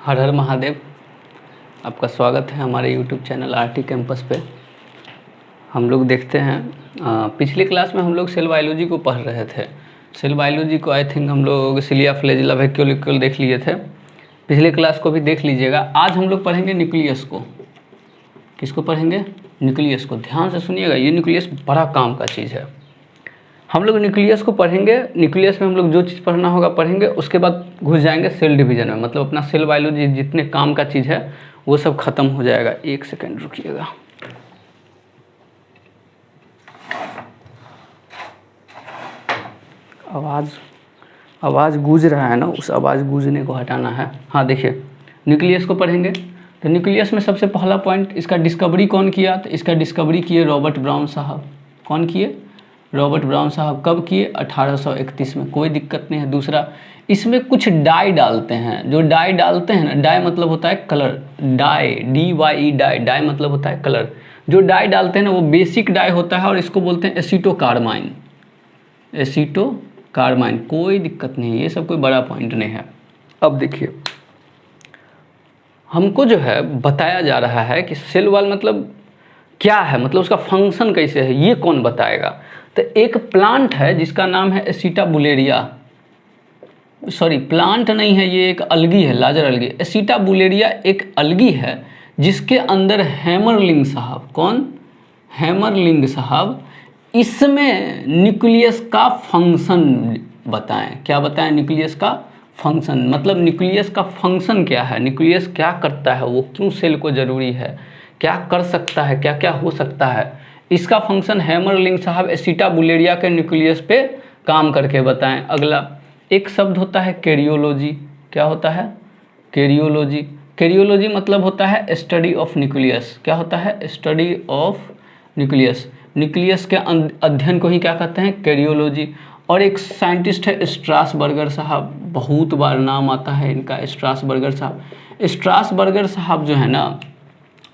हर हर महादेव। आपका स्वागत है हमारे यूट्यूब चैनल आरटी कैंपस पे। हम लोग देखते हैं पिछले क्लास में हम लोग सेल बायोलॉजी को पढ़ रहे थे। सेल बायोलॉजी को आई थिंक हम लोग सिलिया फ्लैजिला वैक्यूलिकल देख लिए थे। पिछले क्लास को भी देख लीजिएगा। आज हम लोग पढ़ेंगे न्यूक्लियस को। किसको पढ़ेंगे? न्यूक्लियस को। ध्यान से सुनिएगा, ये न्यूक्लियस बड़ा काम का चीज़ है। हम लोग न्यूक्लियस को पढ़ेंगे। न्यूक्लियस में हम लोग जो चीज़ पढ़ना होगा पढ़ेंगे, उसके बाद घुस जाएंगे सेल डिवीजन में। मतलब अपना सेल बायोलॉजी जितने काम का चीज़ है वो सब खत्म हो जाएगा। एक सेकंड रुकिएगा। आवाज़ गूंज रहा है ना, उस आवाज़ गूंजने को हटाना है। हाँ देखिए, न्यूक्लियस को पढ़ेंगे तो न्यूक्लियस में सबसे पहला पॉइंट, इसका डिस्कवरी कौन किया? तो इसका डिस्कवरी किए रॉबर्ट ब्राउन साहब। कौन किए? रॉबर्ट ब्राउन साहब। कब किए? 1831 में। कोई दिक्कत नहीं है। दूसरा, इसमें कुछ डाई डालते हैं। जो डाई डालते हैं ना, डाई मतलब होता है colour. Dye, DYE, dye. Dye मतलब होता है कलर। जो डाई डालते हैं ना वो बेसिक डाई होता है और इसको बोलते हैं एसीटोकार्बाइन। एसीटोकार्बाइन। कोई दिक्कत नहीं है, ये सब कोई बड़ा पॉइंट नहीं है। अब देखिए, हमको जो है बताया जा रहा है कि सेल वॉल मतलब क्या है, मतलब उसका फंक्शन कैसे है, ये कौन बताएगा? तो एक प्लांट है जिसका नाम है एसिटाबुलेरिया। सॉरी, प्लांट नहीं है, ये एक अलगी है, लार्जर अलगी। एसिटाबुलेरिया एक अलगी है जिसके अंदर हैमरलिंग साहब, कौन? हैमरलिंग साहब इसमें न्यूक्लियस का फंक्शन बताएं। क्या बताएं? न्यूक्लियस का फंक्शन। मतलब न्यूक्लियस का फंक्शन क्या है, न्यूक्लियस क्या करता है, वो क्यों सेल को ज़रूरी है, क्या कर सकता है, क्या क्या हो सकता है, इसका फंक्शन हैमरलिंग साहब एसिटाबुलेरिया के न्यूक्लियस पे काम करके बताएं। अगला एक शब्द होता है कैरियोलॉजी। क्या होता है? कैरियोलॉजी। कैरियोलॉजी मतलब होता है स्टडी ऑफ न्यूक्लियस। क्या होता है? Study of nucleus. न्यूक्लियस के अध्ययन को ही क्या कहते हैं? कैरियोलॉजी। और एक साइंटिस्ट है स्ट्रासबर्गर साहब, बहुत बार नाम आता है इनका, स्ट्रासबर्गर साहब। स्ट्रासबर्गर साहब जो है ना,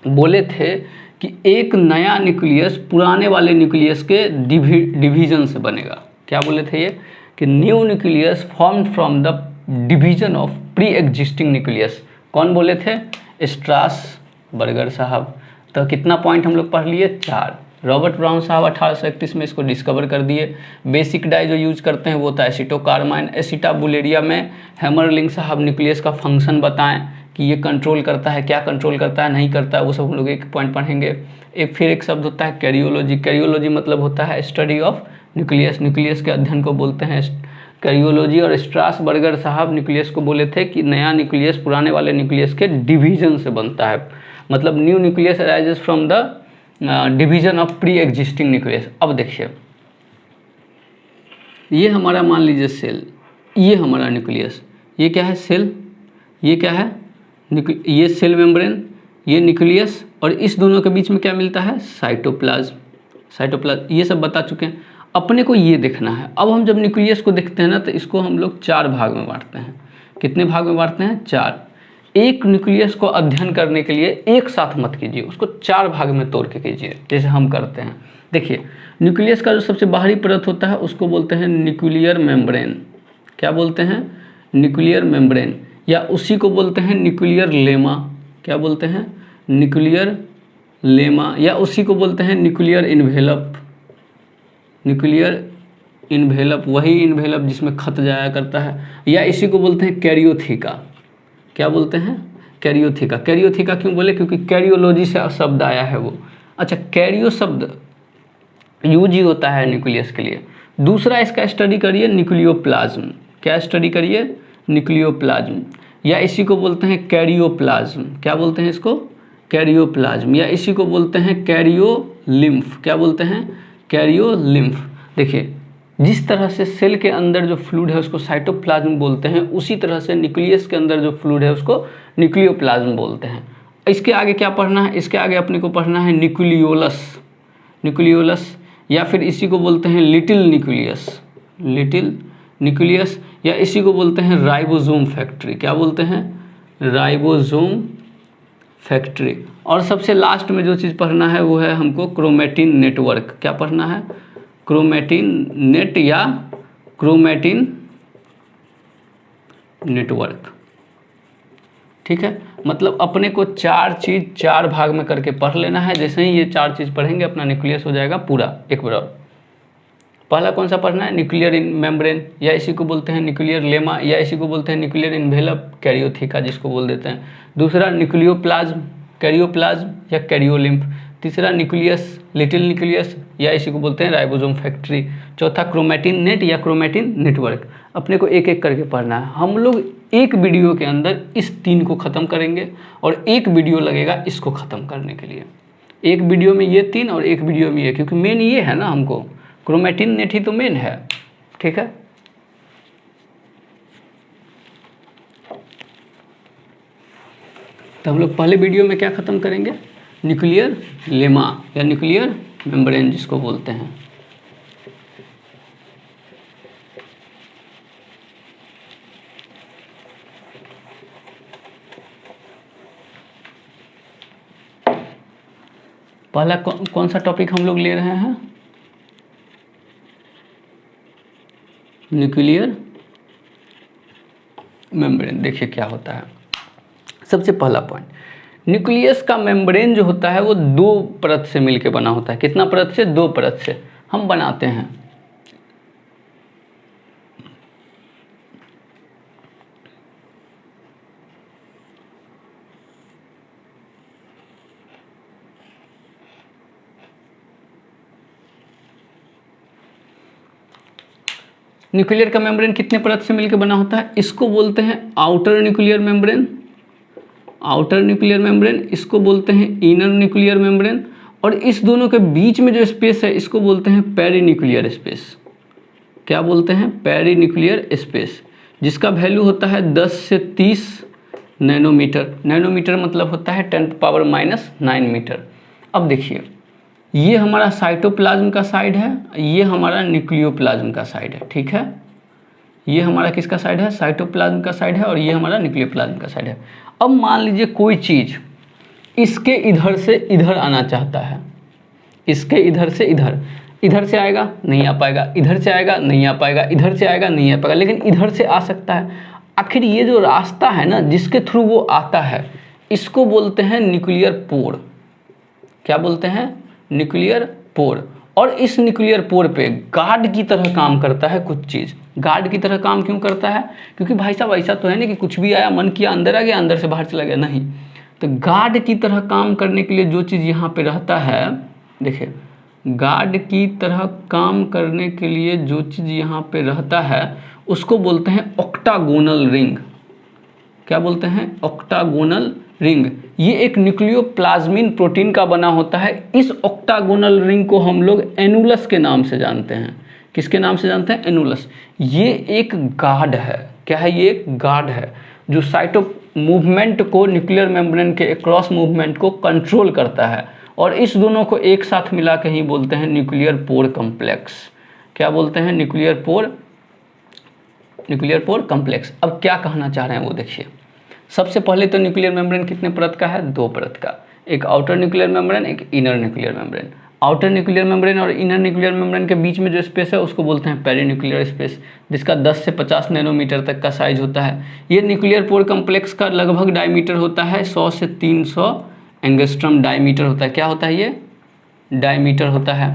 बोले थे कि एक नया न्यूक्लियस पुराने वाले न्यूक्लियस के डिवीजन से बनेगा। क्या बोले थे ये? कि new nucleus formed from the division of pre existing nucleus. कौन बोले थे? स्ट्रासबर्गर साहब। तो कितना पॉइंट हम लोग पढ़ लिए? 4। रॉबर्ट ब्राउन साहब 1831 में इसको डिस्कवर कर दिए। बेसिक डाई जो यूज करते हैं वो होता है एसिटोकार्बाइन। एसिटाबुलेरिया में हैमरलिंग साहब न्यूक्लियस का फंक्शन बताएं कि ये कंट्रोल करता है, क्या कंट्रोल करता है, नहीं करता है, वो सब हम लोग एक पॉइंट पढ़ेंगे। फिर एक शब्द होता है कैरियोलॉजी। कैरियोलॉजी मतलब होता है स्टडी ऑफ न्यूक्लियस। न्यूक्लियस के अध्ययन को बोलते हैं कैरियोलॉजी। और स्ट्रासबर्गर साहब न्यूक्लियस को बोले थे कि नया न्यूक्लियस पुराने वाले न्यूक्लियस के डिवीजन से बनता है। मतलब new nucleus arises from the division of pre existing nucleus. अब देखिए, ये हमारा मान लीजिए सेल, ये हमारा न्यूक्लियस, ये क्या है? सेल। ये क्या है? ये सेल मेम्ब्रेन, ये न्यूक्लियस, और इस दोनों के बीच में क्या मिलता है? साइटोप्लाज्म। साइटोप्लाज्म ये सब बता चुके हैं। अपने को ये देखना है। अब हम जब न्यूक्लियस को देखते हैं ना, तो इसको हम लोग 4 भाग में बांटते हैं। कितने भाग में बांटते हैं? 4। एक न्यूक्लियस को अध्ययन करने के लिए एक साथ मत कीजिए, उसको 4 भाग में तोड़ के कीजिए, जैसे हम करते हैं। देखिए, न्यूक्लियस का जो सबसे बाहरी परत होता है उसको बोलते हैं न्यूक्लियर मेम्ब्रेन। क्या बोलते हैं? Nuclear membrane. या उसी को बोलते हैं न्यूक्लियर लेमा। क्या बोलते हैं? Nuclear lemma. या उसी को बोलते हैं न्यूक्लियर इन्वेलप। न्यूक्लियर इन्वेलप, वही इन्वेलप जिसमें खत जाया करता है। या इसी को बोलते हैं कैरियोथिका। क्या बोलते हैं? कैरियोथिका। कैरियोथिका क्यों बोले? क्योंकि कैरियोलॉजी से शब्द आया है वो। अच्छा, कैरियो शब्द यूज ही होता है न्यूक्लियस के लिए। दूसरा इसका स्टडी करिए न्यूक्लियोप्लाज्म। क्या स्टडी करिए? न्यूक्लियोप्लाज्म। या इसी को बोलते हैं कैरियोप्लाज्म। क्या बोलते हैं इसको? कैरियोप्लाज्म। या इसी को बोलते हैं कैरियोलिम्फ। क्या बोलते हैं? कैरियोलिम्फ। देखिए, जिस तरह से सेल के अंदर जो फ्लूइड है उसको साइटोप्लाज्म बोलते हैं, उसी तरह से न्यूक्लियस के अंदर जो फ्लूइड है उसको न्यूक्लियोप्लाज्म बोलते हैं। इसके आगे क्या पढ़ना है? इसके आगे अपने को पढ़ना है न्यूक्लियोलस। न्यूक्लियोलस, या फिर इसी को बोलते हैं लिटिल न्यूक्लियस। Little nucleus. या इसी को बोलते हैं राइबोसोम फैक्ट्री। क्या बोलते हैं? Ribosome factory. और सबसे लास्ट में जो चीज़ पढ़ना है वो है हमको क्रोमेटिन नेटवर्क। क्या पढ़ना है? क्रोमेटिन नेट या क्रोमेटिन नेटवर्क। ठीक है, मतलब अपने को 4 चीज़ 4 भाग में करके पढ़ लेना है। जैसे ही ये 4 चीज़ पढ़ेंगे अपना न्यूक्लियस हो जाएगा पूरा एक बार। पहला कौन सा पढ़ना है, न्यूक्लियर इन मेम्ब्रेन, या इसी को बोलते हैं न्यूक्लियर लेमा, या इसी को बोलते हैं न्यूक्लियर इन्वेलप कैरियोथिका जिसको बोल देते हैं। दूसरा न्यूक्लियोप्लाज्म, कैरियोप्लाज्म या कैरियोलिम्फ। तीसरा न्यूक्लियस, लिटिल न्यूक्लियस, या इसी को बोलते हैं राइबोसोम फैक्ट्री। चौथा क्रोमेटिन नेट या क्रोमेटिन नेटवर्क। अपने को एक एक करके पढ़ना है। हम लोग एक वीडियो के अंदर इस 3 को ख़त्म करेंगे और एक वीडियो लगेगा इसको ख़त्म करने के लिए। एक वीडियो में ये 3 और एक वीडियो में ये, क्योंकि मेन ये है ना, हमको क्रोमेटिन नेट ही तो मेन है। ठीक है, तो हम लोग पहले वीडियो में क्या ख़त्म करेंगे, न्यूक्लियर लेमा या न्यूक्लियर मेम्ब्रेन जिसको बोलते हैं। पहला कौन सा टॉपिक हम लोग ले रहे हैं, न्यूक्लियर मेम्ब्रेन। देखिए क्या होता है। सबसे पहला पॉइंट, न्यूक्लियस का मेम्ब्रेन जो होता है वो 2 परत से मिलकर बना होता है। कितना परत से, 2 परत से हम बनाते हैं। न्यूक्लियर का मेम्ब्रेन कितने परत से मिलकर बना होता है, इसको बोलते हैं outer nuclear membrane, outer nuclear membrane, इसको बोलते हैं इनर न्यूक्लियर मेम्ब्रेन, और इस दोनों के बीच में जो स्पेस है इसको बोलते हैं पेरीन्यूक्लियर स्पेस। क्या बोलते हैं, पेरीन्यूक्लियर स्पेस, जिसका वैल्यू होता है 10 से 30 नैनोमीटर। नैनोमीटर मतलब होता है 10⁻⁹ मीटर। अब देखिए, ये हमारा साइटोप्लाज्म का साइड है, ये हमारा न्यूक्लियोप्लाज्म का साइड है। ठीक है, ये हमारा किसका साइड है, साइटोप्लाज्म का साइड है, और ये हमारा न्यूक्लियोप्लाज्म का साइड है। अब मान लीजिए कोई चीज़ इसके इधर से इधर आना चाहता है, इसके इधर से इधर, इधर से आएगा नहीं आ पाएगा, इधर से आएगा नहीं आ पाएगा, इधर से आएगा नहीं आ पाएगा, लेकिन इधर से आ सकता है। आखिर ये जो रास्ता है ना जिसके थ्रू वो आता है, इसको बोलते हैं न्यूक्लियर पोर। क्या बोलते हैं, न्यूक्लियर पोर। और इस न्यूक्लियर पोर पे गार्ड की तरह काम करता है कुछ चीज़। गार्ड की तरह काम क्यों करता है, क्योंकि भाई साहब ऐसा तो है नहीं कि कुछ भी आया, मन किया अंदर आ गया, अंदर से बाहर चला गया, नहीं। तो गार्ड की तरह काम करने के लिए जो चीज़ यहाँ पे रहता है, देखिए, गार्ड की तरह काम करने के लिए जो चीज़ यहाँ पे रहता है उसको बोलते हैं ऑक्टागोनल रिंग। क्या बोलते हैं, ऑक्टागोनल रिंग। ये एक न्यूक्लियोप्लाज्मिन प्रोटीन का बना होता है। इस ऑक्टागोनल रिंग को हम लोग एनुलस के नाम से जानते हैं। किसके नाम से जानते हैं, एनुलस। ये एक गार्ड है। क्या है, ये एक गार्ड है जो साइटो मूवमेंट को, न्यूक्लियर मेम्ब्रेन के क्रॉस मूवमेंट को कंट्रोल करता है। और इस दोनों को एक साथ मिला के ही बोलते हैं न्यूक्लियर पोर कम्प्लेक्स। क्या बोलते हैं, न्यूक्लियर पोर कम्प्लेक्स। अब क्या कहना चाह रहे हैं वो देखिए। सबसे पहले तो न्यूक्लियर मेम्ब्रेन कितने परत का है, 2 परत का। एक आउटर न्यूक्लियर मेम्ब्रेन, एक inner nuclear membrane. Outer nuclear membrane और इनर न्यूक्लियर मेम्ब्रेन के बीच में जो स्पेस है उसको बोलते हैं पेरीन्यूक्लियर स्पेस, जिसका 10 से 50 नैनोमीटर तक का साइज होता है। ये न्यूक्लियर पोर कम्प्लेक्स का लगभग डायमीटर होता है 100 से 300 एंगस्ट्रम डायमीटर होता है। क्या होता है, ये डायमीटर होता है।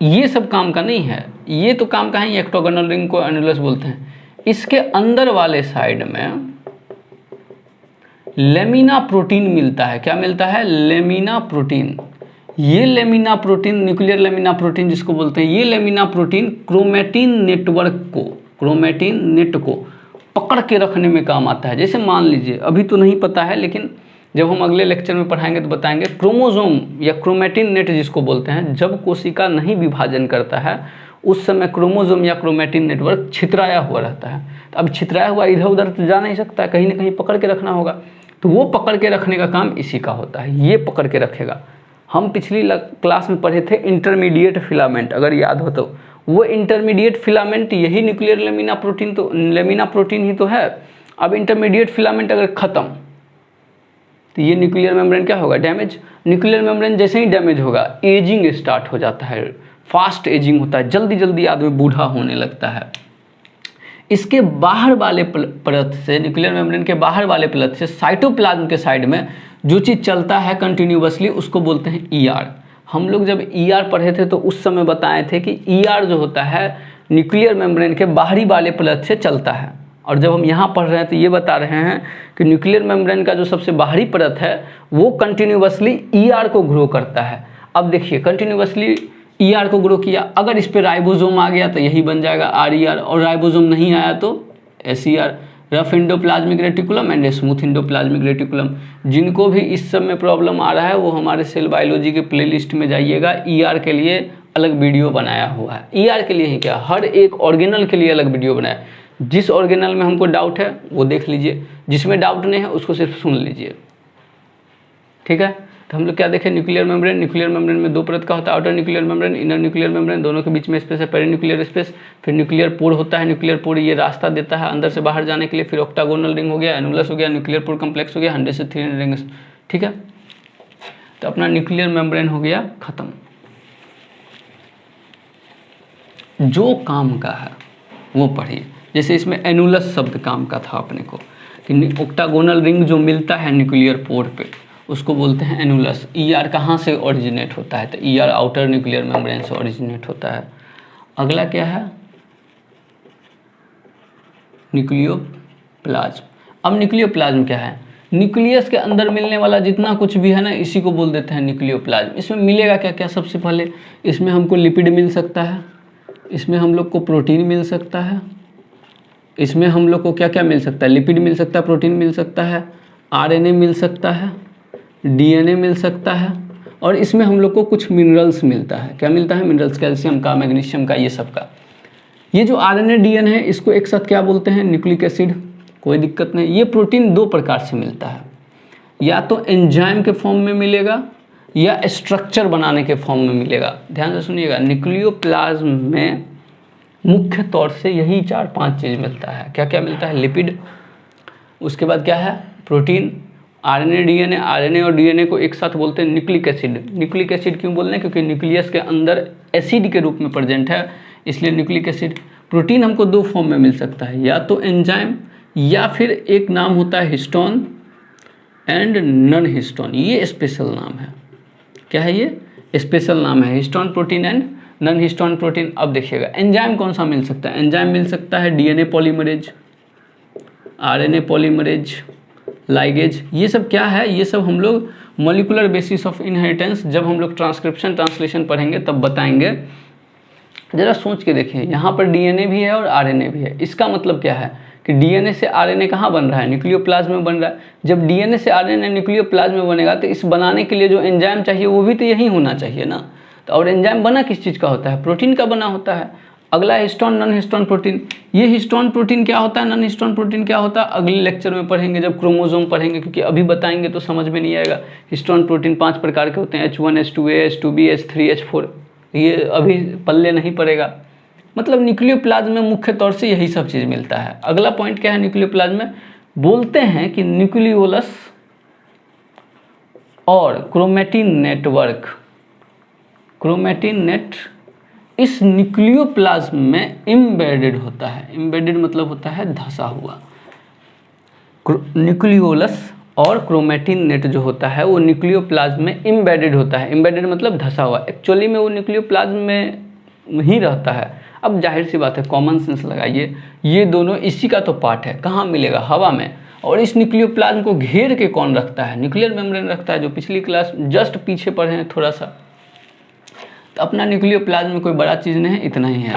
ये सब काम का नहीं है, ये तो काम का है, ये ऑक्टागोनल रिंग को एनुलस बोलते हैं। इसके अंदर वाले साइड में लेमिना प्रोटीन मिलता है। क्या मिलता है, लेमिना प्रोटीन। ये lamina protein, nuclear lamina protein जिसको बोलते हैं, ये लेमिना प्रोटीन क्रोमेटिन नेट को पकड़ के रखने में काम आता है। जैसे मान लीजिए, अभी तो नहीं पता है लेकिन जब हम अगले लेक्चर में पढ़ाएंगे तो बताएंगे, क्रोमोसोम या क्रोमेटिन नेट जिसको बोलते हैं, जब कोशिका नहीं विभाजन करता है उस समय क्रोमोसोम या क्रोमेटिन नेटवर्क छितराया हुआ रहता है। तो अब छितराया हुआ इधर उधर तो जा नहीं सकता, कहीं ना कहीं पकड़ के रखना होगा। तो वो पकड़ के रखने का काम इसी का होता है, ये पकड़ के रखेगा। हम पिछली क्लास में पढ़े थे इंटरमीडिएट फिलामेंट, अगर याद हो तो। वो इंटरमीडिएट फिलामेंट यही न्यूक्लियर लेमिना प्रोटीन ही तो है। अब इंटरमीडिएट फिलामेंट अगर ख़त्म तो ये न्यूक्लियर मेम्ब्रेन क्या होगा, डैमेज। न्यूक्लियर मेम्ब्रेन जैसे ही डैमेज होगा, एजिंग स्टार्ट हो जाता है, फास्ट एजिंग होता है, जल्दी जल्दी आदमी बूढ़ा होने लगता है। इसके बाहर वाले परत से, न्यूक्लियर मेम्ब्रेन के बाहर वाले परत से साइटोप्लाज्म के साइड में जो चीज़ चलता है कंटिन्यूअसली उसको बोलते हैं ईआर। हम लोग जब ईआर पढ़े थे तो उस समय बताए थे कि ईआर जो होता है न्यूक्लियर मेम्ब्रेन के बाहरी वाले परत से चलता है, और जब हम यहाँ पढ़ रहे हैं तो ये बता रहे हैं कि न्यूक्लियर मेम्ब्रेन का जो सबसे बाहरी परत है वो कंटिन्यूअसली ईआर को ग्रो करता है। अब देखिए कंटिन्यूअसली ईआर को ग्रो किया, अगर इस पे राइबोसोम आ गया तो यही बन जाएगा आरईआर, और राइबोसोम नहीं आया तो SER, rough endoplasmic reticulum and smooth endoplasmic reticulum. जिनको भी इस सब में प्रॉब्लम आ रहा है वो हमारे सेल बायोलॉजी के प्लेलिस्ट में जाइएगा, ईआर के लिए अलग वीडियो बनाया हुआ है। ईआर के लिए ही क्या, हर एक ऑर्गेनल के लिए अलग वीडियो बनाया। जिस ऑर्गेनल में हमको डाउट है वो देख लीजिए, जिसमें डाउट नहीं है उसको सिर्फ सुन लीजिए, ठीक है। तो हम लोग क्या देखें, न्यूक्लियर मेम्ब्रेन। न्यूक्लियर मेम्ब्रेन में दो परत का होता है, outer nuclear membrane, inner nuclear membrane, दोनों के बीच में स्पेस है पेरिन्यूक्लियर स्पेस। फिर न्यूक्लियर पोर होता है, न्यूक्लियर पोर ये रास्ता देता है अंदर से बाहर जाने के लिए। फिर ऑक्टागोनल रिंग हो गया, एनुलस हो गया, न्यूक्लियर पोर कम्प्लेक्स हो गया, 100 से 300 रिंग्स, ठीक है। तो अपना न्यूक्लियर मेम्ब्रेन हो गया खत्म। जो काम का है वो पढ़िए, जैसे इसमें एनुलस शब्द काम का था अपने को, कि ऑक्टागोनल रिंग जो मिलता है न्यूक्लियर पोर पे उसको बोलते हैं एनुलस। ईआर कहाँ से ओरिजिनेट होता है, तो ईआर आउटर न्यूक्लियर मेम्ब्रेन से ओरिजिनेट होता है। अगला क्या है, न्यूक्लियोप्लाज्म। अब न्यूक्लियोप्लाज्म क्या है, न्यूक्लियस के अंदर मिलने वाला जितना कुछ भी है ना इसी को बोल देते हैं न्यूक्लियोप्लाज्म। इसमें मिलेगा क्या क्या, सबसे पहले इसमें हमको लिपिड मिल सकता है, इसमें हम लोग को प्रोटीन मिल सकता है, इसमें हम लोग को क्या क्या मिल सकता है, लिपिड मिल सकता है, प्रोटीन मिल सकता है, आरएनए मिल सकता है, डीएनए मिल सकता है, और इसमें हम लोग को कुछ मिनरल्स मिलता है। क्या मिलता है, मिनरल्स, कैल्शियम का, मैग्नीशियम का, ये सब का। ये जो आरएनए डीएनए है इसको एक साथ क्या बोलते हैं, न्यूक्लिक एसिड। कोई दिक्कत नहीं। ये प्रोटीन दो प्रकार से मिलता है, या तो एंजाइम के फॉर्म में मिलेगा या स्ट्रक्चर बनाने के फॉर्म में मिलेगा। ध्यान से सुनिएगा, न्यूक्लियोप्लाज्म में मुख्य तौर से यही 4-5 चीज़ मिलता है। क्या क्या मिलता है, लिपिड, उसके बाद क्या है, प्रोटीन, आरएनए डीएनए। आरएनए और डीएनए को एक साथ बोलते हैं न्यूक्लिक एसिड। न्यूक्लिक एसिड क्यों बोल रहे हैं, क्योंकि न्यूक्लियस के अंदर एसिड के रूप में प्रेजेंट है, इसलिए न्यूक्लिक एसिड। प्रोटीन हमको दो फॉर्म में मिल सकता है, या तो एंजाइम या फिर एक नाम होता है हिस्टोन एंड नन हिस्टोन। ये स्पेशल नाम है। क्या है, ये स्पेशल नाम है, histone protein and non histone protein. अब देखिएगा एंजाइम कौन सा मिल सकता है, एंजाइम मिल सकता है DNA polymerase, RNA polymerase, ligase. ये सब क्या है, ये सब हम लोग मॉलिक्यूलर बेसिस ऑफ इनहेरिटेंस जब हम लोग ट्रांसक्रिप्शन ट्रांसलेशन पढ़ेंगे तब बताएंगे। ज़रा सोच के देखिए, यहाँ पर डीएनए भी है और आरएनए भी है। इसका मतलब क्या है कि डीएनए से आरएनए कहाँ बन रहा है, न्यूक्लियोप्लाज्म में बन रहा है। जब डीएनए से आरएनए न्यूक्लियोप्लाज्म में बनेगा तो इस बनाने के लिए जो एंजाइम चाहिए वो भी तो यही होना चाहिए ना। तो और एंजाइम बना किस चीज़ का होता है, प्रोटीन का बना होता है। अगला हिस्टोन नॉन हिस्टोन प्रोटीन। ये हिस्टोन प्रोटीन क्या होता है, नॉन हिस्टोन प्रोटीन क्या होता है, अगले लेक्चर में पढ़ेंगे जब क्रोमोसोम पढ़ेंगे, क्योंकि अभी बताएंगे तो समझ में नहीं आएगा। हिस्टोन प्रोटीन 5 प्रकार के होते हैं, H1, H2A, H2B, H3, H4। ये अभी पल्ले नहीं पड़ेगा। मतलब न्यूक्लियोप्लाज्म में मुख्य तौर से यही सब चीज़ मिलता है। अगला पॉइंट क्या है, न्यूक्लियोप्लाज्म में बोलते हैं कि न्यूक्लियोलस और क्रोमेटिन नेटवर्क, क्रोमेटिन नेट इस न्यूक्लियोप्लाज्म में एम्बेडेड होता है। एम्बेडेड मतलब होता है धंसा हुआ। न्यूक्लियोलस और क्रोमेटिन नेट जो होता है वो न्यूक्लियोप्लाज्म में एम्बेडेड होता है। एम्बेडेड मतलब धंसा हुआ, एक्चुअली में वो न्यूक्लियोप्लाज्म में ही रहता है। अब जाहिर सी बात है, कॉमन सेंस लगाइए, ये दोनों इसी का तो पार्ट है। कहाँ मिलेगा, हवा में। और इस न्यूक्लियोप्लाज्म को घेर के कौन रखता है, न्यूक्लियर मेम्ब्रेन रखता है, जो पिछली क्लास जस्ट पीछे पढ़े हैं थोड़ा सा। तो अपना न्यूक्लियोप्लाज्म में कोई बड़ा चीज़ नहीं है, इतना ही है।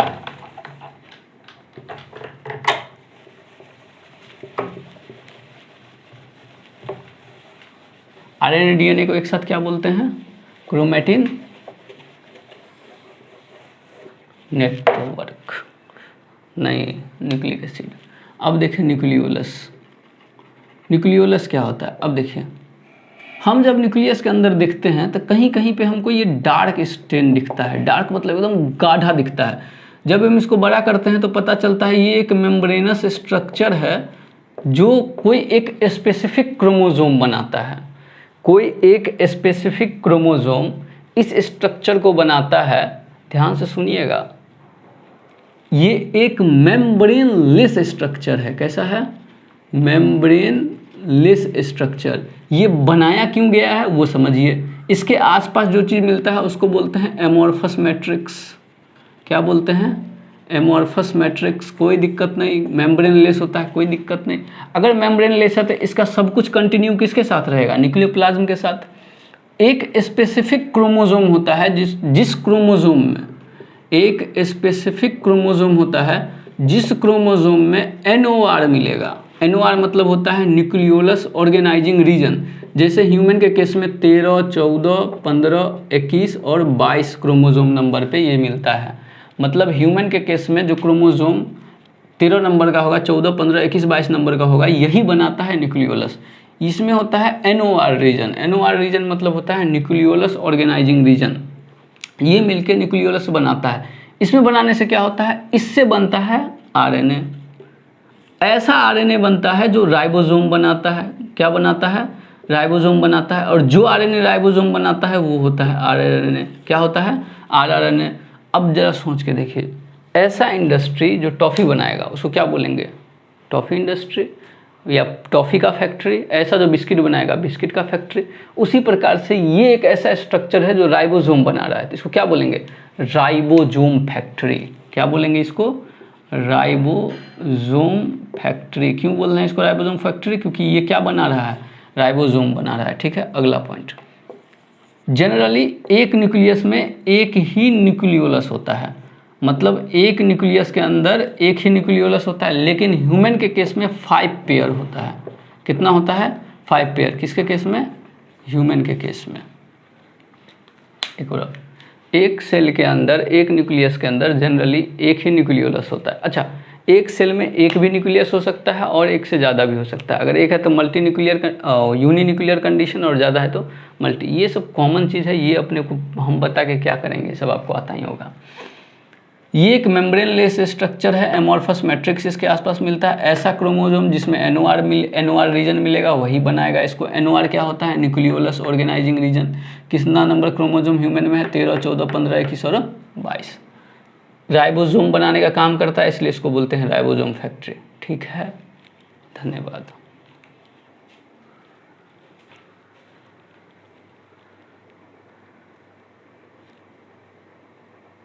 आरएनए डीएनए को एक साथ क्या बोलते हैं, क्रोमेटिन नेटवर्क, नहीं न्यूक्लिक एसिड। अब देखें न्यूक्लियोलस। न्यूक्लियोलस क्या होता है, अब देखिए हम जब न्यूक्लियस के अंदर देखते हैं तो कहीं कहीं पे हमको ये डार्क स्टेन दिखता है। डार्क मतलब एकदम गाढ़ा दिखता है। जब हम इसको बड़ा करते हैं तो पता चलता है ये एक मेम्ब्रेनस स्ट्रक्चर है जो कोई एक स्पेसिफिक क्रोमोसोम बनाता है। कोई एक स्पेसिफिक क्रोमोसोम इस स्ट्रक्चर को बनाता है। ध्यान से सुनिएगा, ये एक मेम्ब्रेन लेस स्ट्रक्चर है। कैसा है? Membrane less structure. ये बनाया क्यों गया है वो समझिए। इसके आसपास जो चीज़ मिलता है उसको बोलते हैं एमोर्फस मैट्रिक्स। क्या बोलते हैं? Amorphous matrix. कोई दिक्कत नहीं, मेम्ब्रेन लेस होता है, कोई दिक्कत नहीं। अगर मेम्ब्रेन लेस है तो इसका सब कुछ कंटिन्यू किसके साथ रहेगा? न्यूक्लियोप्लाज्म के साथ। एक स्पेसिफिक क्रोमोसोम होता है जिस क्रोमोसोम में एक स्पेसिफिक क्रोमोसोम होता है जिस क्रोमोसोम में NOR मिलेगा। NOR मतलब होता है न्यूक्लियोलस ऑर्गेनाइजिंग रीजन। जैसे ह्यूमन के केस में 13, 14, 15, 21 और 22 क्रोमोसोम नंबर पे ये मिलता है। मतलब ह्यूमन के केस में जो क्रोमोसोम 13 नंबर का होगा, 14, 15, 21, 22 नंबर का होगा, यही बनाता है न्यूक्लियोलस। इसमें होता है NOR रीजन। NOR रीजन मतलब होता है न्यूक्लियोलस ऑर्गेनाइजिंग रीजन। ये मिलके न्यूक्लियोलस बनाता है। इसमें बनाने से क्या होता है? इससे बनता है RNA। ऐसा RNA बनता है जो राइबोसोम बनाता है। क्या बनाता है? राइबोसोम बनाता है। और जो RNA राइबोसोम बनाता है वो होता है rRNA। क्या होता है? rRNA। अब जरा सोच के देखिए, ऐसा इंडस्ट्री जो टॉफ़ी बनाएगा उसको क्या बोलेंगे? टॉफ़ी इंडस्ट्री या टॉफ़ी का फैक्ट्री। ऐसा जो बिस्किट बनाएगा बिस्किट का फैक्ट्री। उसी प्रकार से ये एक ऐसा स्ट्रक्चर है जो राइबोसोम बना रहा है, तो इसको क्या बोलेंगे? Ribosome factory. क्या बोलेंगे इसको? Ribosome factory. क्यों बोल रहे हैं इसको राइबोसोम फैक्ट्री? क्योंकि ये क्या बना रहा है? राइबोसोम बना रहा है। ठीक है, अगला पॉइंट। जनरली एक न्यूक्लियस में एक ही न्यूक्लियोलस होता है। मतलब एक न्यूक्लियस के अंदर एक ही न्यूक्लियोलस होता है, लेकिन ह्यूमन के केस में 5 पेयर होता है। कितना होता है? 5 पेयर। किसके केस में? ह्यूमन के केस में। एक सेल के अंदर, एक न्यूक्लियस के अंदर जनरली एक ही न्यूक्लियोलस होता है। अच्छा, एक सेल में एक भी न्यूक्लियस हो सकता है और एक से ज़्यादा भी हो सकता है। अगर एक है तो multi nuclear uni nuclear condition, और ज़्यादा है तो मल्टी। ये सब कॉमन चीज़ है, ये अपने को हम बता के क्या करेंगे, सब आपको आता ही होगा। ये एक मेम्ब्रेन लेस स्ट्रक्चर है, एमोर्फस मैट्रिक्स इसके आसपास मिलता है। ऐसा क्रोमोसोम जिसमें NOR रीजन मिलेगा वही बनाएगा इसको। NOR क्या होता है? Nucleolus organising region. कितना नंबर क्रोमोसोम ह्यूमन में है? 13, 14, 15, 21 और 22। राइबोसोम बनाने का काम करता है, इसलिए इसको बोलते हैं राइबोसोम फैक्ट्री। ठीक है, धन्यवाद।